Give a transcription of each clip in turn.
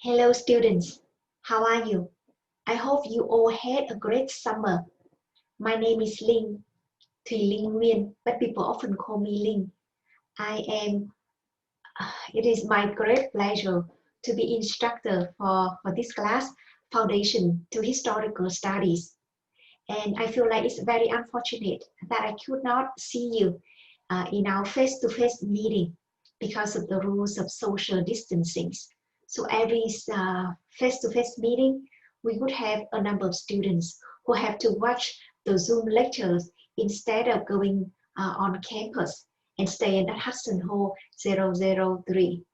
Hello students, how are you? I hope you all had a great summer. My name is Linh, Thùy Linh Nguyên, but people often call me Linh. It is my great pleasure to be instructor for this class, Foundation to Historical Studies. And I feel like it's very unfortunate that I could not see you in our face-to-face meeting because of the rules of social distancing. So every face-to-face meeting, we would have a number of students who have to watch the Zoom lectures instead of going on campus and staying at Hudson Hall 003.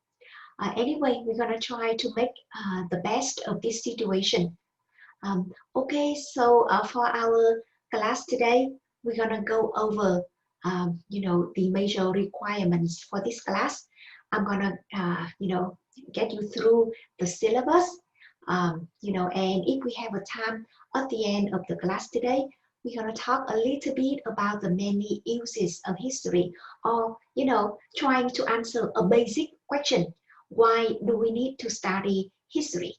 Anyway, we're going to try to make the best of this situation. Okay, so for our class today, we're going to go over the major requirements for this class. I'm going to get you through the syllabus, and if we have a time at the end of the class today, we're going to talk a little bit about the many uses of history, or trying to answer a basic question: why do we need to study history?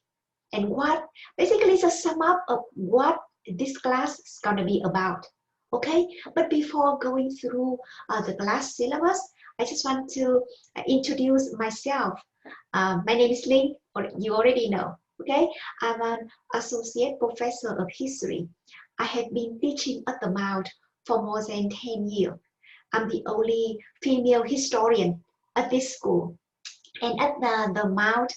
And what basically is a sum up of what this class is going to be about. Okay, but before going through the class syllabus, I just want to introduce myself. My name is Linh, or you already know. Okay, I'm an associate professor of history. I have been teaching at the Mount for more than 10 years. I'm the only female historian at this school. And at the Mount,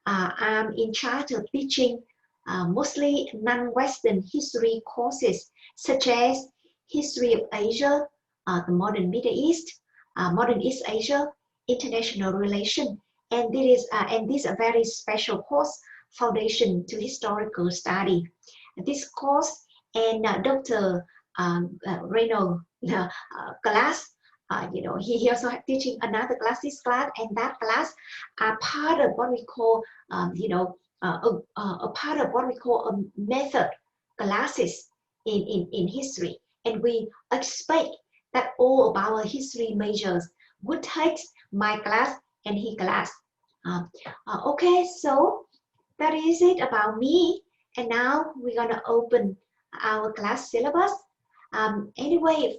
I'm in charge of teaching mostly non-Western history courses, such as History of Asia, the Modern Middle East, Modern East Asia, International Relations, and this is a very special course, Foundation to Historical Study. This course and Dr. Reynolds class, he also teaching another class, this class and that class are part of what we call, a part of what we call a method classes in history. And we expect that all of our history majors would take my class and his class. Okay, so that is it about me. And now we're going to open our class syllabus. Anyway,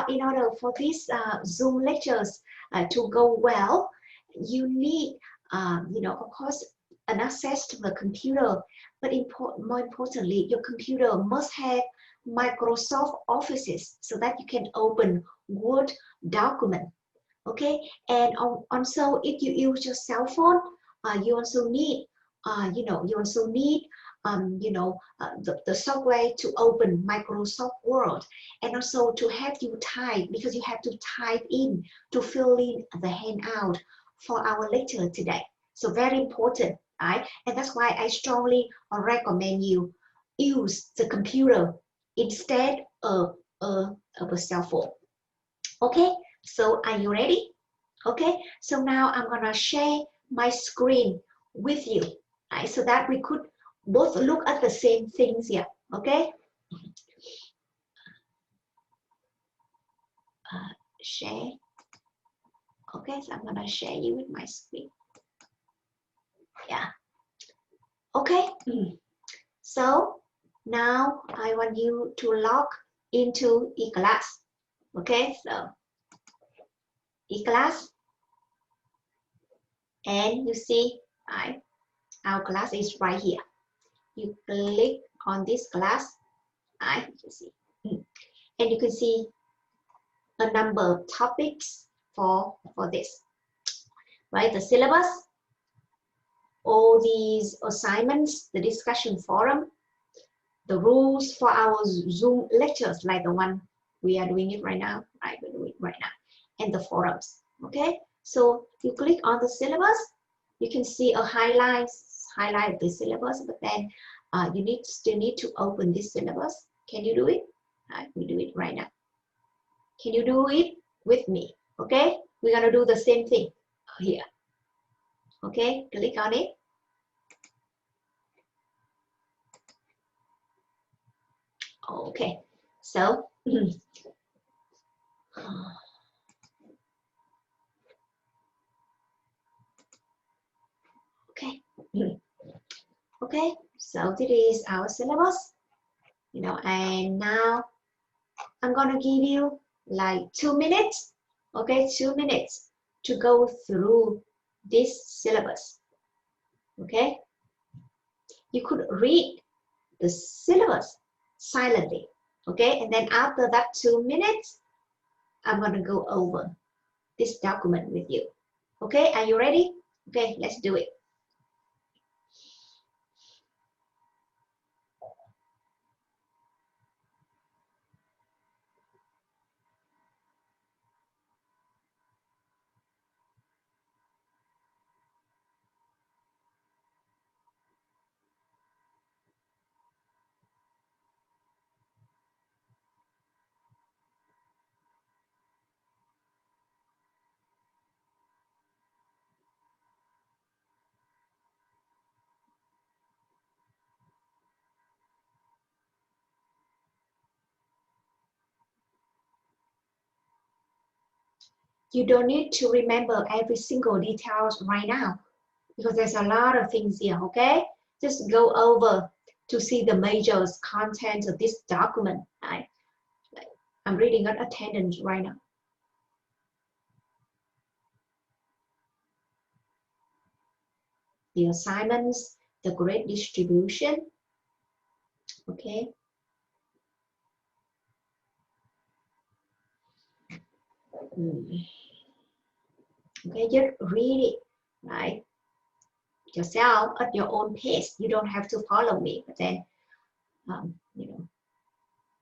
in order for these Zoom lectures to go well, you need, of course, an access to the computer. But more importantly, your computer must have Microsoft Offices so that you can open Word document. Okay, and also if you use your cell phone, you also need, the software to open Microsoft Word, and also to have you type, because you have to type in to fill in the handout for our lecture today. So very important, right? And that's why I strongly recommend you use the computer instead of a cell phone. Okay, so are you ready? Okay, so now I'm gonna share my screen with you, right, so that we could both look at the same things here. Okay, share. Okay, so I'm gonna share you with my screen. Yeah. Okay, so now I want you to log into eClass. Okay, so eClass, and you see, right, our class is right here. You click on this class, right, you see, and you can see a number of topics for this, right? The syllabus, all these assignments, the discussion forum, the rules for our Zoom lectures, like the one we are doing it right now, right? We're doing it right now, and the forums. Okay, so you click on the syllabus, you can see a highlight of the syllabus, but then you still need to open this syllabus. Can you do it? We do it right now. Can you do it with me? Okay, we're gonna do the same thing here. Okay, click on it. Okay, so okay, Okay, so this is our syllabus, and now I'm gonna give you like 2 minutes, okay, 2 minutes to go through this syllabus, okay? You could read the syllabus silently, okay? And then after that 2 minutes, I'm gonna go over this document with you, okay? Are you ready? Okay, let's do it. You don't need to remember every single details right now because there's a lot of things here, okay? Just go over to see the major content of this document. I'm reading at attendance right now. The assignments, the grade distribution, okay? Okay, just read it, right? Yourself at your own pace. You don't have to follow me, but then,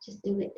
just do it.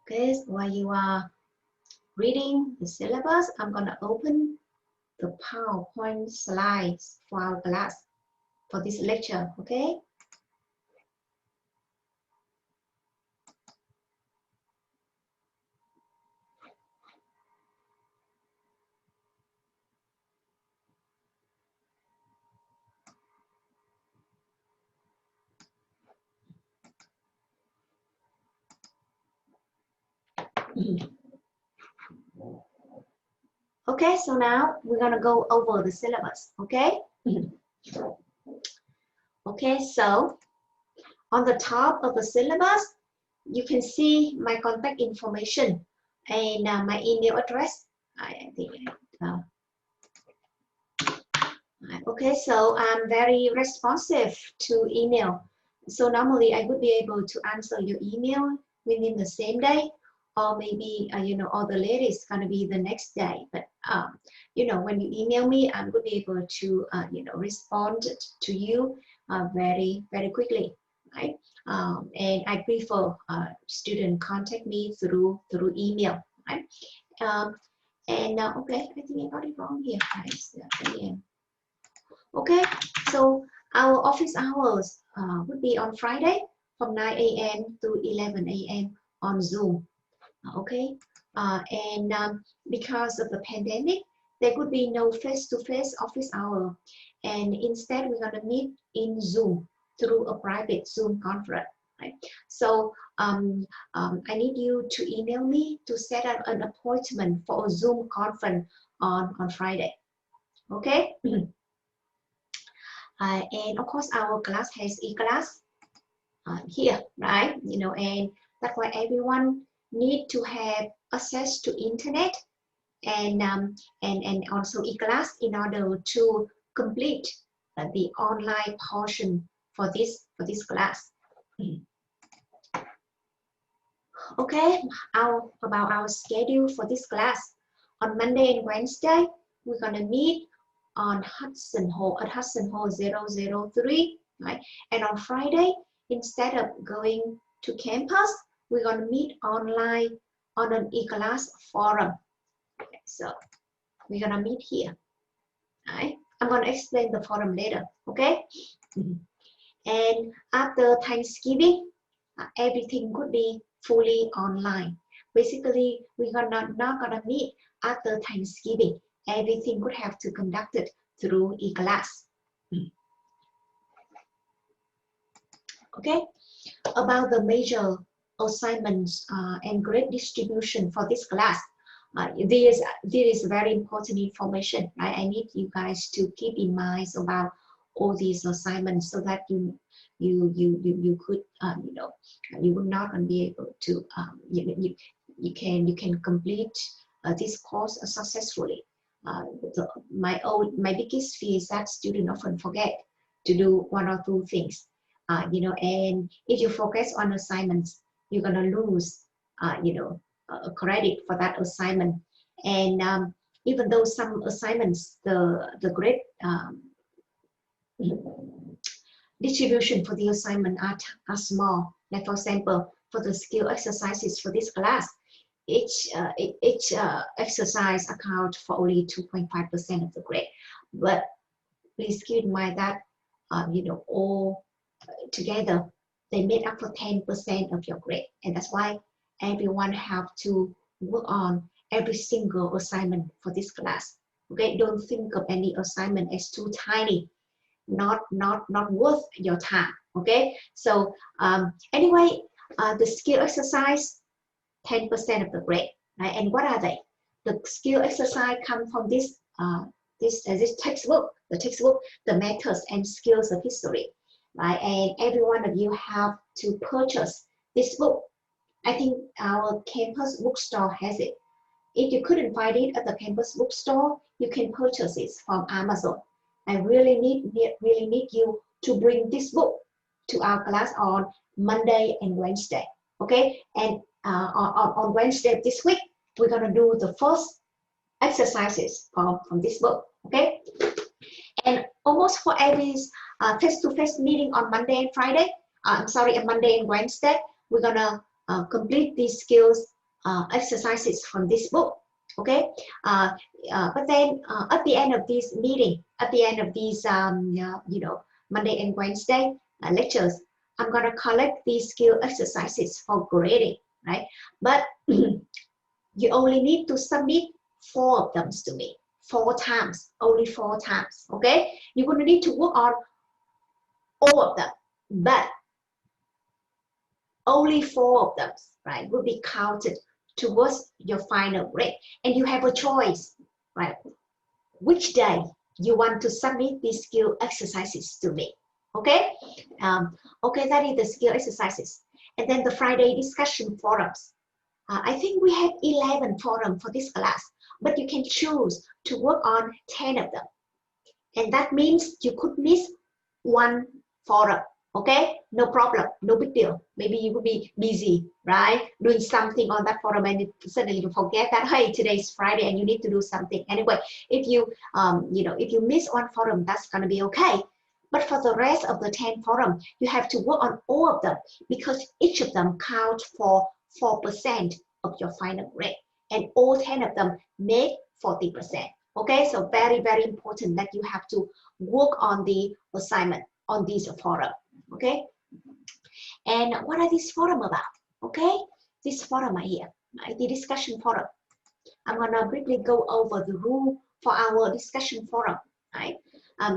Okay, so while you are reading the syllabus, I'm gonna open the PowerPoint slides for our class for this lecture, okay? Okay, so now we're gonna go over the syllabus, okay? Okay, so on the top of the syllabus, you can see my contact information and my email address. I think, okay, so I'm very responsive to email. So normally I would be able to answer your email within the same day, or maybe, or the latest gonna be the next day. But, when you email me, I would be able to, respond to you very, very quickly, right? And I prefer student contact me through email, right? Okay, I think I got it wrong here, guys. Okay, so our office hours would be on Friday from 9 a.m. to 11 a.m. on Zoom. Okay, and because of the pandemic, there could be no face-to-face office hour, and instead we're gonna meet in Zoom through a private Zoom conference. Right? So I need you to email me to set up an appointment for a Zoom conference on Friday. Okay. And of course, our class has e-class here, right? And that's why everyone need to have access to internet and also e-class in order to complete the online portion for this class. Okay, about our schedule for this class. On Monday and Wednesday, we're gonna meet on Hudson Hall at Hudson Hall 003, right? And on Friday, instead of going to campus, we're gonna meet online on an e-class forum. Okay, so we're gonna meet here, right? I'm gonna explain the forum later, okay? And after Thanksgiving, everything could be fully online. Basically, we're not gonna meet after Thanksgiving. Everything could have to conducted through e-class. Okay, about the major assignments and grade distribution for this class. This is very important information. Right? I need you guys to keep in mind about all these assignments so that you could you will not be able to you can complete this course successfully. My biggest fear is that students often forget to do one or two things. And if you focus on assignments, you're gonna lose credit for that assignment. And even though some assignments the grade distribution for the assignment are small, like for example for the skill exercises for this class, each exercise account for only 2.5% of the grade. But please keep in mind that all together they made up for 10% of your grade, and that's why everyone have to work on every single assignment for this class. Okay, don't think of any assignment as too tiny, not worth your time. Okay, so anyway, the skill exercise 10% of the grade, right? And what are they? The skill exercise come from this textbook, the methods and skills of history, right? And every one of you have to purchase this book. I think our campus bookstore has it. If you couldn't find it at the campus bookstore, you can purchase it from Amazon. I really need you to bring this book to our class on Monday and Wednesday. Okay, and on Wednesday this week, we're gonna do the first exercises from this book. Okay, and almost for every face-to-face meeting on Monday and Friday, on Monday and Wednesday, we're gonna complete these skills exercises from this book. Okay, but then at the end of this meeting, at the end of these Monday and Wednesday lectures, I'm gonna collect these skill exercises for grading, right? But you only need to submit 4 of them to me, 4 times, only 4 times. Okay, you're gonna need to work on all of them, but only 4 of them, right, will be counted towards your final grade. And you have a choice, right, which day you want to submit these skill exercises to me. Okay, okay, that is the skill exercises. And then the Friday discussion forums. I think we have 11 forums for this class, but you can choose to work on 10 of them. And that means you could miss 1 forum. Okay, no problem, no big deal. Maybe you will be busy, right, doing something on that forum, and suddenly you forget that, hey, today is Friday and you need to do something. Anyway, if you if you miss 1 forum, that's gonna be okay. But for the rest of the 10 forum, you have to work on all of them, because each of them count for 4% of your final grade, and all 10 of them make 40%. Okay, so very, very important that you have to work on the assignment on this forum. Okay, and what are these forum about? Okay, this forum right here, right, the discussion forum. I'm gonna briefly go over the rule for our discussion forum, right?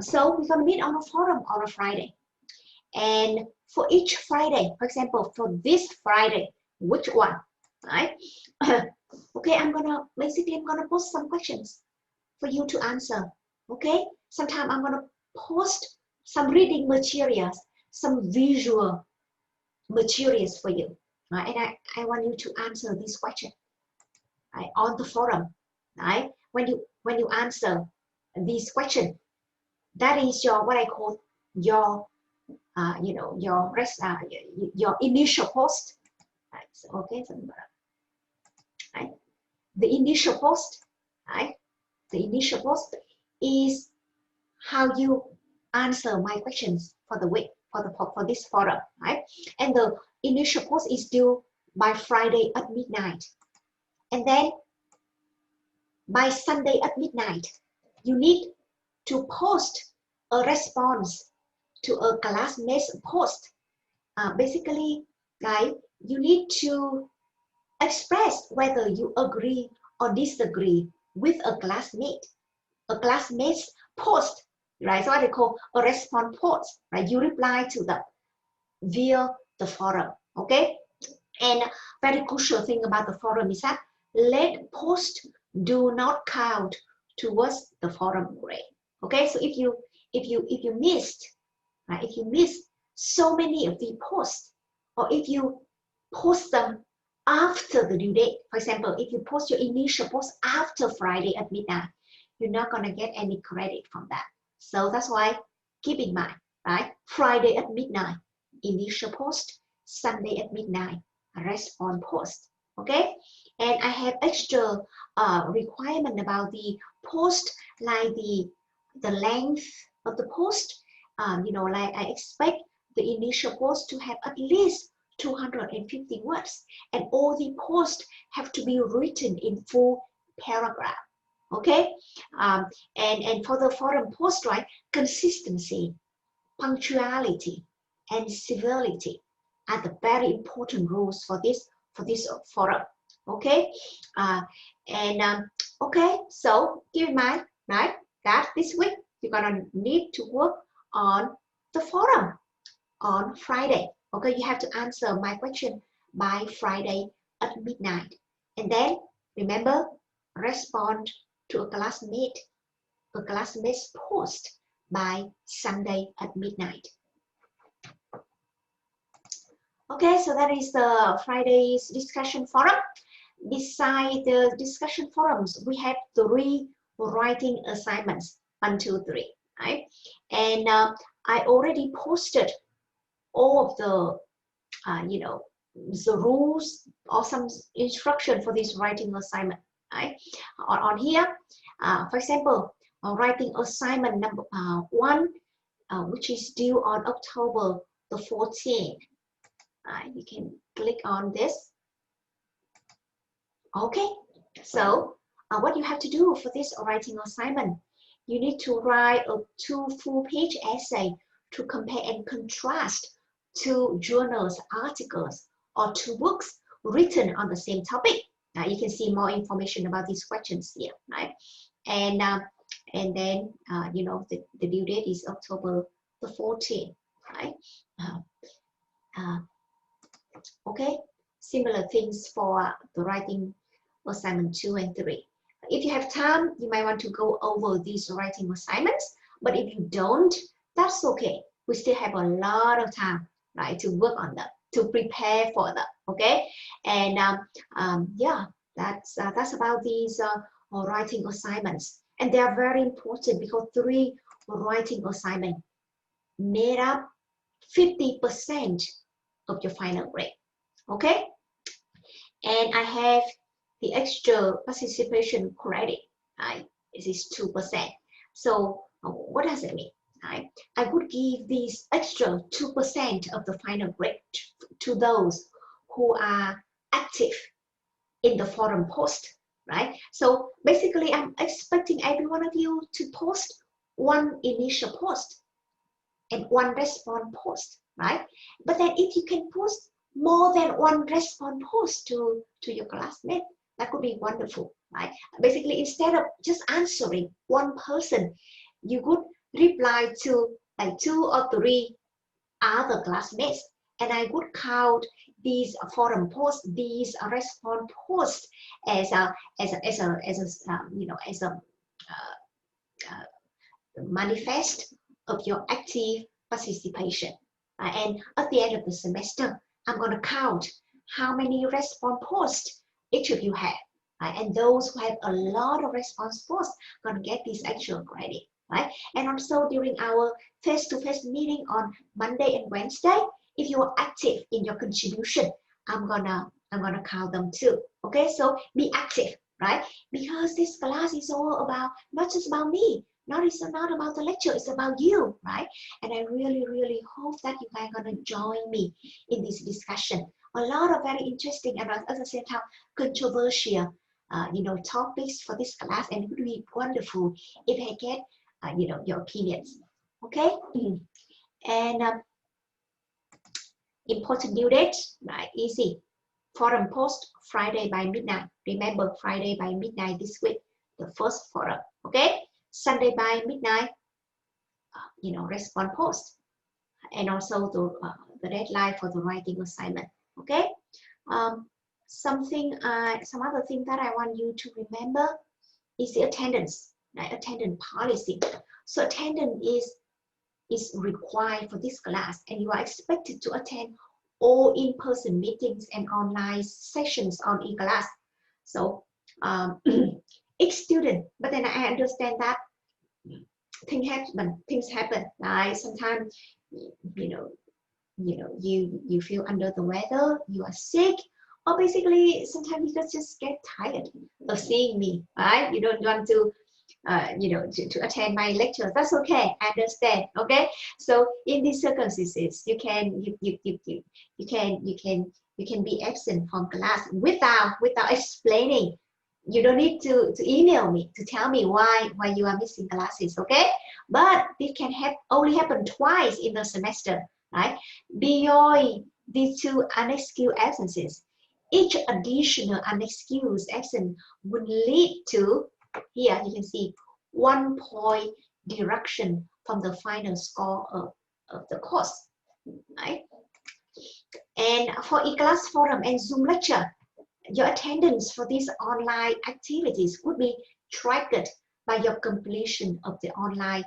So we're gonna meet on a forum on a Friday, and for each Friday, for example, for this Friday, which one, right? Okay, I'm gonna post some questions for you to answer. Okay, sometimes I'm gonna post some reading materials, some visual materials for you, right? And I want you to answer this question, right, on the forum, right? When you answer this question, that is your what I call your your initial post. Right? So, okay, so, right? The initial post, right? The initial post is how you answer my questions for the week, for this forum, right? And the initial post is due by Friday at midnight. And then by Sunday at midnight, you need to post a response to a classmate's post. Basically, guys, you need to express whether you agree or disagree with a classmate's post, right? So what they call a response post, right? You reply to them via the forum, okay? And very crucial thing about the forum is that late post do not count towards the forum grade, okay? So if you missed, right? If you missed so many of the posts, or if you post them after the due date, for example, if you post your initial post after Friday at midnight, you're not gonna get any credit from that. So that's why keep in mind, right? Friday at midnight, initial post, Sunday at midnight, response post, okay? And I have extra requirement about the post, like the length of the post. You know, like I expect the initial post to have at least 250 words, and all the posts have to be written in full paragraph, okay? And for the forum post, right, consistency, punctuality, and civility are the very important rules for this forum, okay? Okay, so keep in mind, right, that this week you're gonna need to work on the forum on Friday. Okay, you have to answer my question by Friday at midnight. And then remember, respond to a classmate's post by Sunday at midnight. Okay, so that is the Friday's discussion forum. Beside the discussion forums, we have 3 writing assignments, 1, 2, 3, right? And I already posted all of the, you know, the rules or some instruction for this writing assignment, right? On here, for example, writing assignment number 1, which is due on October the 14th. You can click on this. Okay, so what you have to do for this writing assignment, you need to write a 2 full-page essay to compare and contrast 2 journals, articles, or 2 books written on the same topic. You can see more information about these questions here, right? And then you know, the due date is October the 14th, right? Okay, similar things for the writing assignment 2 and 3. If you have time, you might want to go over these writing assignments, but if you don't, that's okay. We still have a lot of time, right, to work on them, to prepare for them, okay? And yeah, that's about these writing assignments. And they are very important because 3 writing assignments made up 50% of your final grade, okay? And I have the extra participation credit, right? This is 2%. So what does it mean? Right? I would give this extra 2% of the final grade to those who are active in the forum post, right? So basically, I'm expecting every one of you to post 1 initial post and 1 response post, right? But then if you can post more than 1 response post to your classmate, that could be wonderful, right? Basically, instead of just answering 1 person, you could reply to like 2 or 3 other classmates, and I would count these forum posts, these response posts as a you know, as a manifest of your active participation. And at the end of the semester, I'm going to count how many response posts each of you have. And those who have a lot of response posts are going to get this actual credit. Right? And also during our face-to-face meeting on Monday and Wednesday, if you are active in your contribution, I'm going to I'm gonna count them too. Okay, so be active, right? Because this class is all about, not just about me, it's not about the lecture, it's about you, right? And I really, really hope that you guys are gonna join me in this discussion. A lot of very interesting and at the same time controversial, topics for this class, and it would be wonderful if I get, your opinions. Okay, and important due date, right? Easy. Forum post Friday by midnight. Remember, Friday by midnight this week, the first forum. Okay, Sunday by midnight, respond post, and also the deadline for the writing assignment. Okay, some other thing that I want you to remember is the attendance, right? Attendance policy. So attendance is required for this class, and you are expected to attend all in-person meetings and online sessions on e-class. So each student, but then I understand that things happen, right? Sometimes you feel under the weather, you are sick, or basically sometimes you just get tired of seeing me, right? You don't want to to attend my lectures. That's okay. I understand. Okay. So in these circumstances, you can be absent from class without explaining. You don't need to email me to tell me why you are missing classes. Okay. But it can only happen twice in the semester, right? Beyond these two unexcused absences, each additional unexcused absence would lead to, here you can see, 1 point deduction from the final score of the course, right? And for e-class forum and Zoom lecture, your attendance for these online activities would be tracked by your completion of the online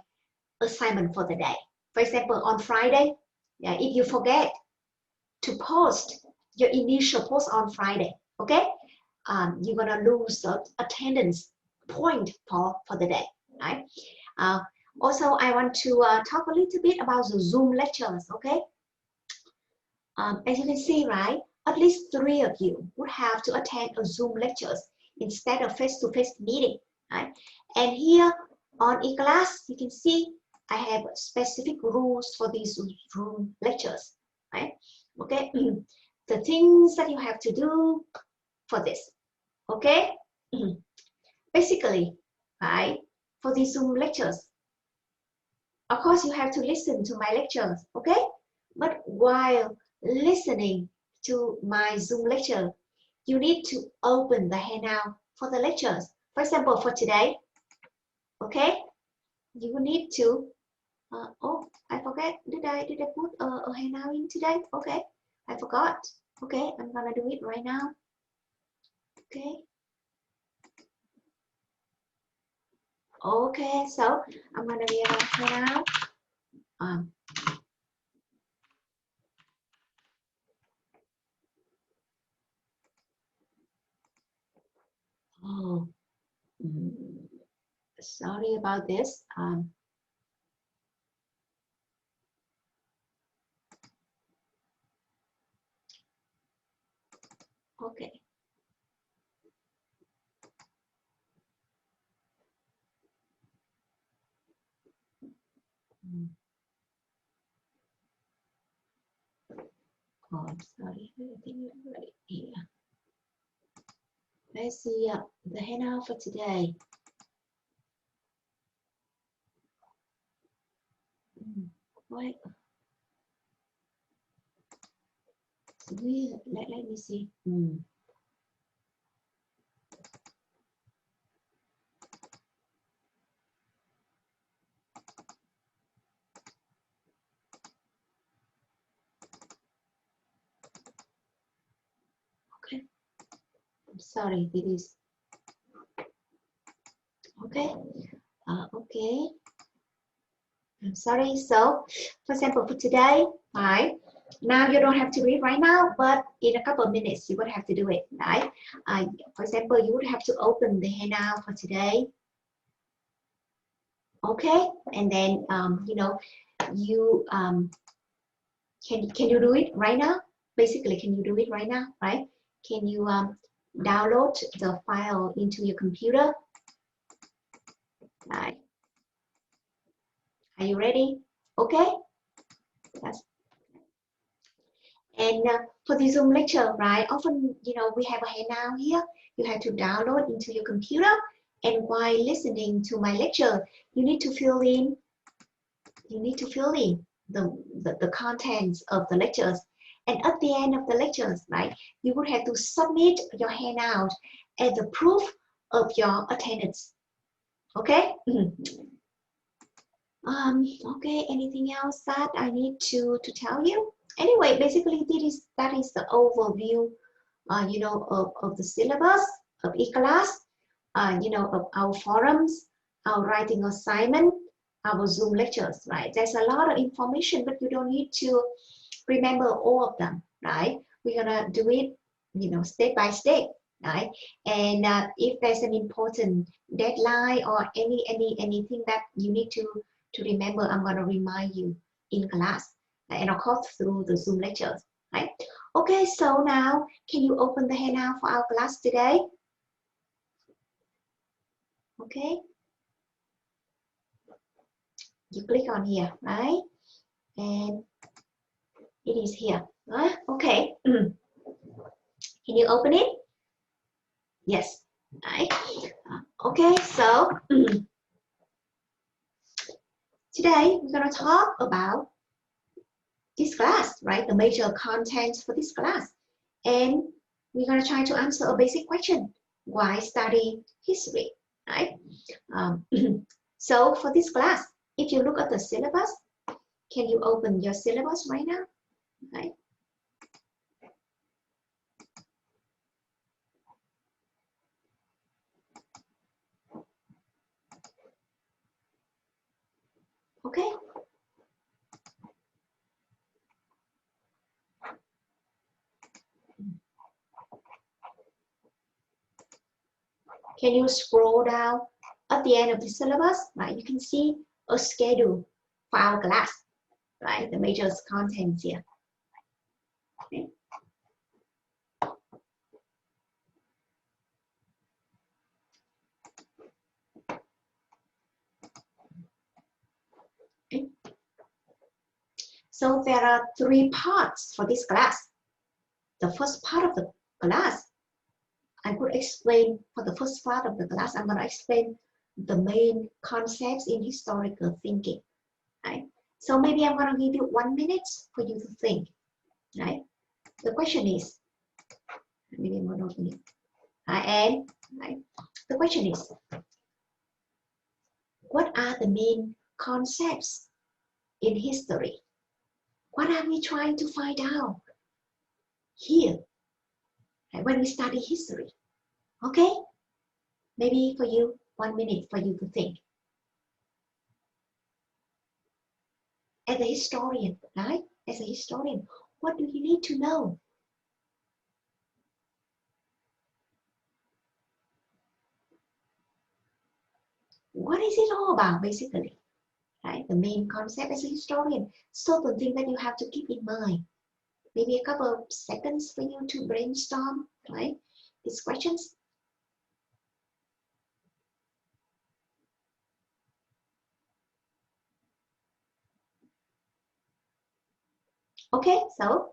assignment for the day. For example, on Friday, if you forget to post your initial post on Friday, okay, you're gonna lose the attendance point for the day, right? Also, I want to talk a little bit about the Zoom lectures, okay? As you can see, right, at least 3 of you would have to attend a Zoom lectures instead of face-to-face meeting, right? And here on e-class, you can see I have specific rules for these Zoom lectures, right? Okay, the things that you have to do for this, okay? Basically, right, for these Zoom lectures, of course, you have to listen to my lectures, okay? But while listening to my Zoom lecture, you need to open the handout for the lectures. For example, for today, okay? You need to, oh, I forget, did I put a handout in today? Okay, I forgot. Okay, I'm gonna do it right now. Okay. Okay, so I'm gonna be a handout. Oh, sorry about this. Okay. Oh, I'm sorry. I think you're right here. Let's see the handout for today. What? Let me see. Okay. I'm sorry. It is. Okay. Okay. I'm sorry. So, for example, for today, right? Now you don't have to read right now, but in a couple of minutes you would have to do it, right? For example, you would have to open the handout for today. Okay, and then you can you do it right now? Basically, can you do it right now, right? can you download the file into your computer? Right. Are you ready? Okay. Yes. And for the Zoom lecture, right? Often, we have a handout here. You have to download into your computer. And while listening to my lecture, you need to fill in. The contents of the lectures. And at the end of the lectures, right, you would have to submit your handout as a proof of your attendance. Okay? Okay, anything else that I need to tell you? Anyway, basically that is the overview, of the syllabus of eClass, of our forums, our writing assignment, our Zoom lectures, right? There's a lot of information, but you don't need to remember all of them, right? We're gonna do it, step by step, right? And if there's an important deadline or anything that you need to remember, I'm gonna remind you in class, and of course through the Zoom lectures, right? Okay, so now can you open the handout for our class today? Okay, you click on here, right? And it is here. Okay. Can you open it? Yes. Right. Okay, so today we're going to talk about this class, right? The major contents for this class. And we're going to try to answer a basic question. Why study history, right? So for this class, if you look at the syllabus, can you open your syllabus right now? Right. Okay. Can you scroll down at the end of the syllabus? Right, you can see a schedule for our class, right? The major contents here. Okay. Okay. So there are 3 parts for this class. The first part of the class, I could explain for the first part of the class, I'm going to explain the main concepts in historical thinking, right? So maybe I'm going to give you 1 minute for you to think, right? The question is, maybe I'm going to open it. And right? The question is, what are the main concepts in history? What are we trying to find out here when we study history? Okay? Maybe for you, 1 minute for you to think. As a historian, right? As a historian, what do you need to know? What is it all about, basically? Right? The main concept as a historian, certain things that you have to keep in mind. Maybe a couple of seconds for you to brainstorm, right? These questions. Okay, so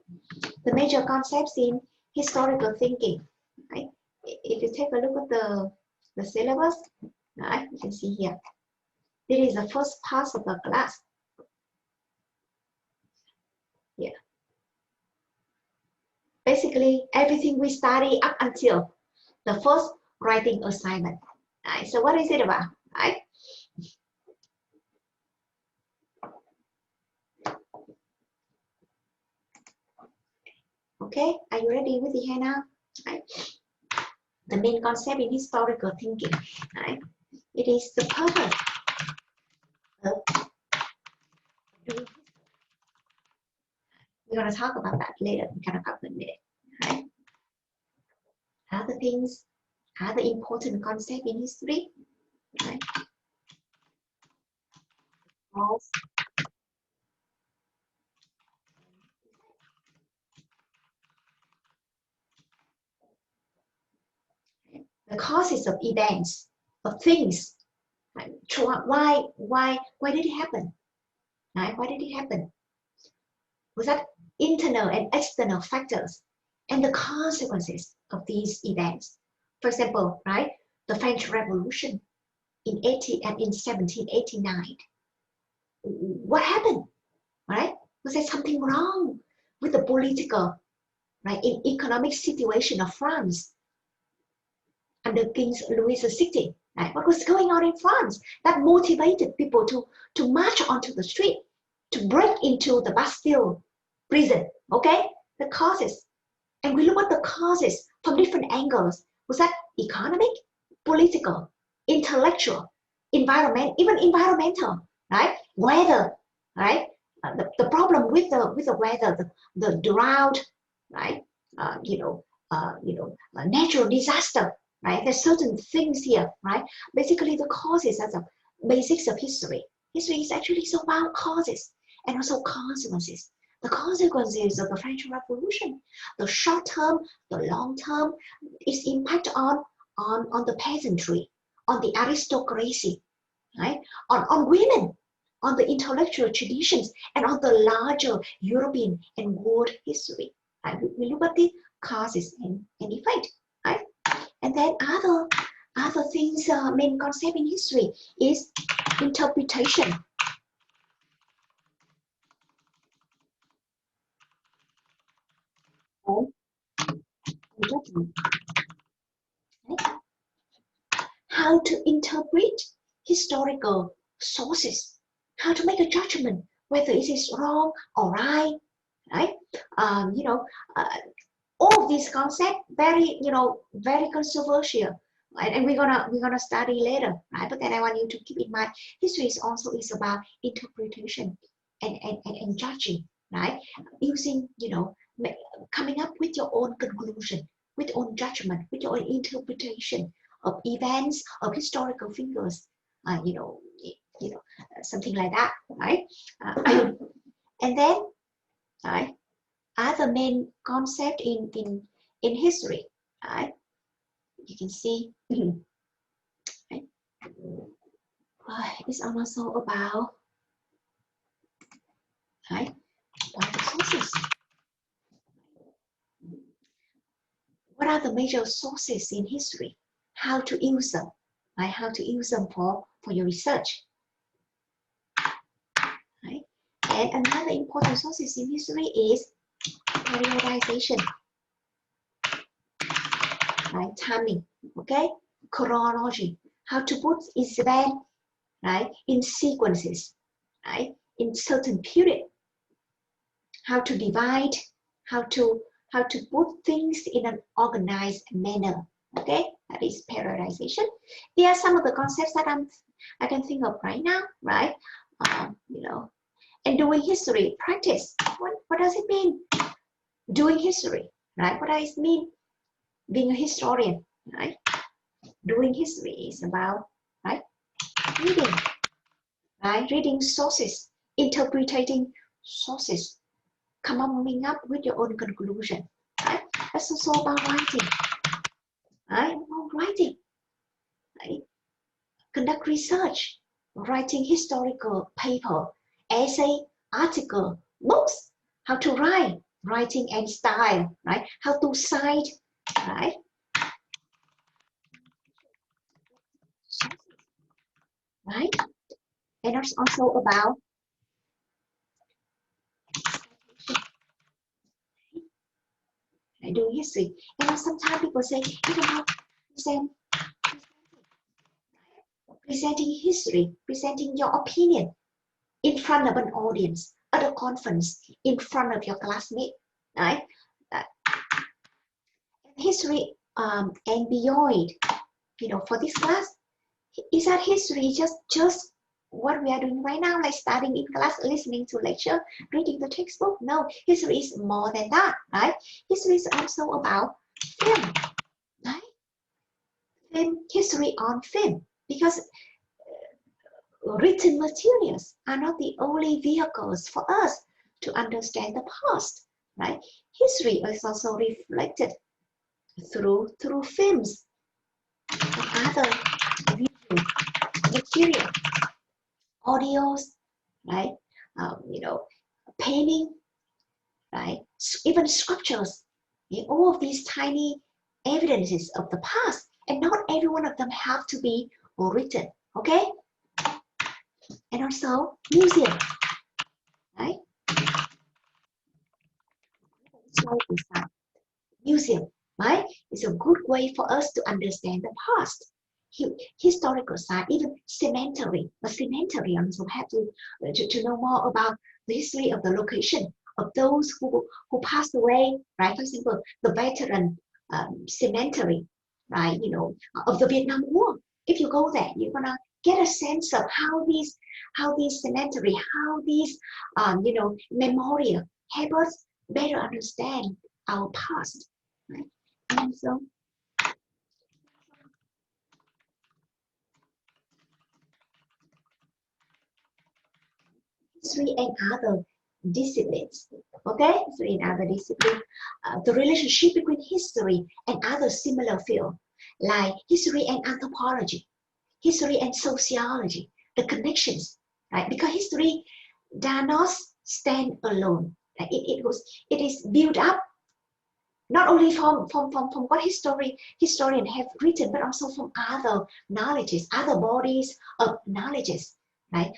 the major concepts in historical thinking, right? If you take a look at the syllabus, right, you can see here. This is the first part of the class. Yeah. Basically, everything we study up until the first writing assignment. Right? So what is it about? Right? Okay, are you ready with the handout? Right? The main concept in historical thinking. Right? It is the purpose of doing. We're going to talk about that later in kind of a minute. Right? Other things, other important concept in history. Right? the causes of events, of things. Right? Why did it happen? Right? Why did it happen? Was that internal and external factors and the consequences of these events? For example, right, the French Revolution in 1789. What happened? Right? Was there something wrong with the political, right, in economic situation of France under King Louis XVI? Right? What was going on in France that motivated people to march onto the street, to break into the Bastille prison? Okay, the causes. And we look at the causes from different angles. Was that economic, political, intellectual, environment, even environmental, right? Weather, right? The problem with the weather, the drought, right? Natural disaster, right? There's certain things here, right? Basically, the causes are the basics of history. History is actually so about causes and also consequences. The consequences of the French Revolution, the short term, the long term, its impact on the peasantry, on the aristocracy, right? On women, on the intellectual traditions, and on the larger European and world history. Right? We look at the causes and effect, right? And then other things, main concept in history is interpretation. And judgment. Right? How to interpret historical sources, how to make a judgment whether it is wrong or right, right? Um, you know, uh, all of these concepts very very controversial, right? And we're gonna study later, right? But then I want you to keep in mind, history is also is about interpretation and judging, right? Using coming up with your own conclusion, with your own judgment, with your own interpretation of events, of historical figures, something like that, right? And then, right, other main concept in history, right? You can see, right? It's also about, right, about the sources. What are the major sources in history? How to use them, right? How to use them for your research, right? And another important sources in history is periodization, right? Timing, okay? Chronology, how to put event, right, in sequences, right, in certain period. How to divide, how to put things in an organized manner. Okay, that is periodization. There are some of the concepts that I can think of right now, right? And doing history practice. What does it mean? Doing history, right? What does it mean? Being a historian, right? Doing history is about, right, reading, right? Reading sources, interpreting sources, coming up with your own conclusion, right? That's also about writing, right? About writing, right? Conduct research, writing historical paper, essay, article, books, how to write, writing and style, right? How to cite, right? Right? And it's also about doing history. And sometimes people say it's about presenting history, presenting your opinion in front of an audience at a conference, in front of your classmate, right? History and beyond, for this class, is that history just what we are doing right now, like studying in class, listening to lecture, reading the textbook? No, history is more than that, right? History is also about film, right? Film, history on film, because written materials are not the only vehicles for us to understand the past, right? History is also reflected through films, and other visual material, audios, right? Painting, right? Even sculptures, all of these tiny evidences of the past, and not every one of them have to be written, okay? And also museum, right? Museum, right? It's a good way for us to understand the past. Historical site, even cemetery. A cemetery also have to know more about the history of the location of those who passed away, right? For example, the veteran cemetery, right? Of the Vietnam War. If you go there, you're gonna get a sense of how these cemetery, how these memorial help us better understand our past, right? And so history and other disciplines, okay? So in other disciplines, the relationship between history and other similar fields, like history and anthropology, history and sociology, the connections, right? Because history does not stand alone. Right? It is built up not only from what historian have written, but also from other knowledges, other bodies of knowledges, right?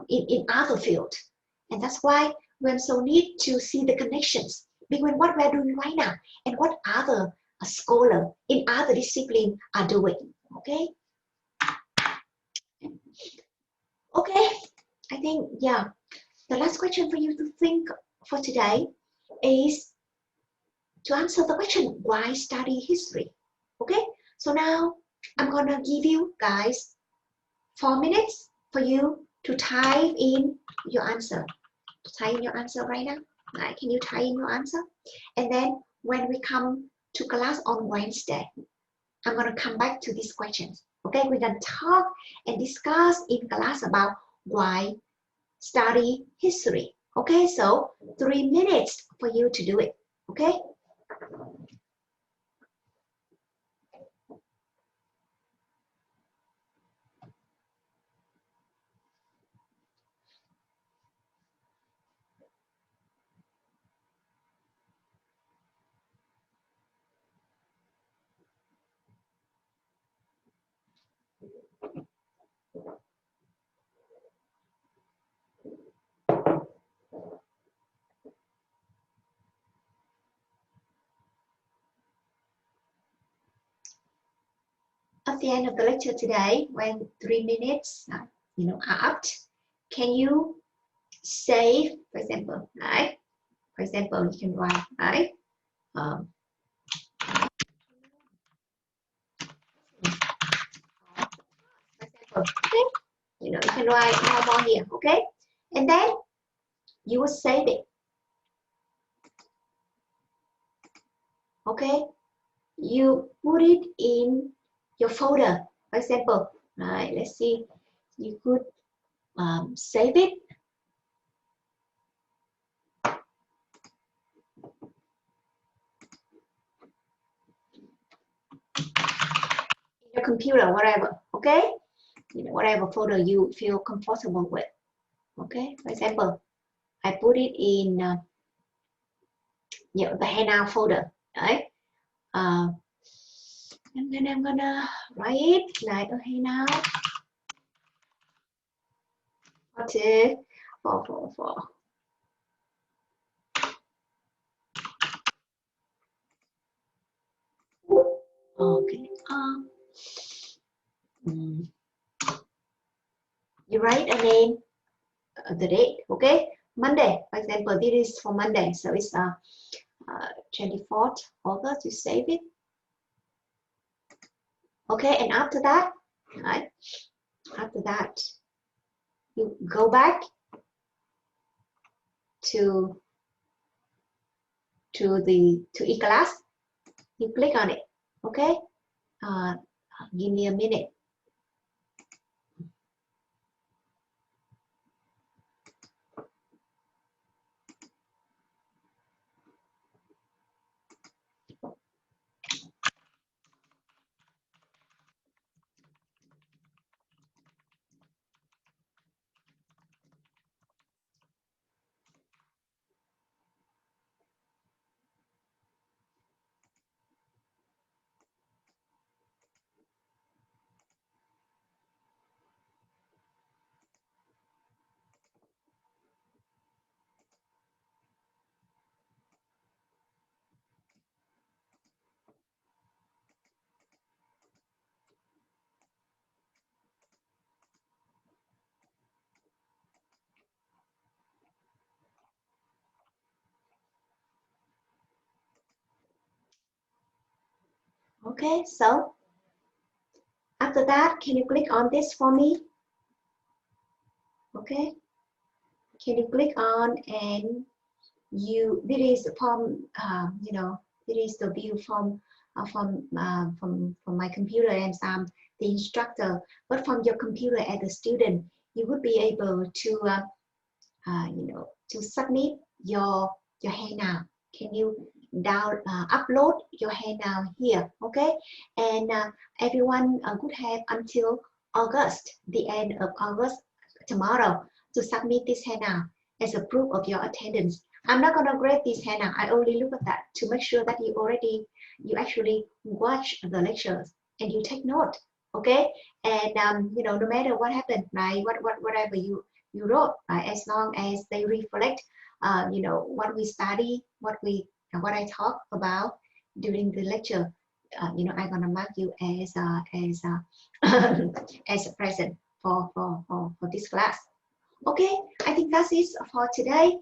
In other fields. And that's why we also need to see the connections between what we're doing right now and what other scholars in other disciplines are doing, okay? Okay, I think, yeah, the last question for you to think for today is to answer the question, why study history? Okay, so now I'm gonna give you guys 4 minutes for you to type in your answer. Type in your answer right now. Right, can you type in your answer? And then when we come to class on Wednesday, I'm gonna come back to these questions. Okay, we're gonna talk and discuss in class about why study history. Okay, so 3 minutes for you to do it. Okay. At the end of the lecture today, when 3 minutes are up, can you save, for example, right? For example, you can write, right? Um, for example, okay? You can write more here, okay? And then you will save it, okay? You put it in your folder. For example, right? Let's see, you could save it in your computer, whatever, okay? Whatever folder you feel comfortable with, okay? For example, I put it in the handout folder, right? And then I'm gonna write it like a handout. Okay, for. Okay. You write a name, the date. Okay. Monday, for example, this is for Monday, so it's 24th August. You save it. Okay, and after that, right? After that, you go back to eClass. You click on it. Okay. Give me a minute. Okay, so after that, can you click on this for me? Okay, can you click on, and this is from you know, it is the view from my computer, and I'm the instructor. But from your computer as a student, you would be able to you know, to submit your handout. Can you upload your handout here? Okay, and everyone could have until August, the end of August, tomorrow, to submit this handout as a proof of your attendance. I'm not gonna grade this handout. I only look at that to make sure that you actually watch the lectures and you take note. Okay, and you know, no matter what happened, right? Whatever you wrote, as long as they reflect, you know, what we study, what I talk about during the lecture. You know, I'm gonna mark you as a present for this class. Okay, I think that's it for today.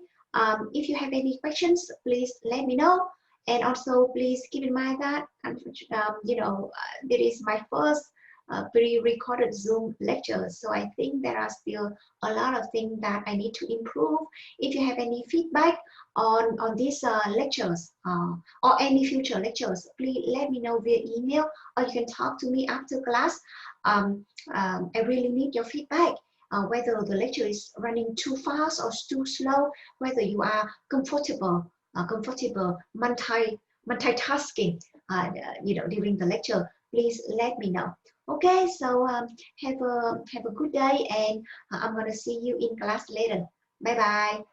If you have any questions, please let me know. And also, please keep in mind that, you know, this is my first pre-recorded Zoom lecture. So I think there are still a lot of things that I need to improve. If you have any feedback on these lectures or any future lectures, please let me know via email, or you can talk to me after class. I really need your feedback. Whether the lecture is running too fast or too slow, whether you are comfortable multitasking, you know, during the lecture, please let me know. Okay, so have a good day, and I'm gonna see you in class later. Bye bye.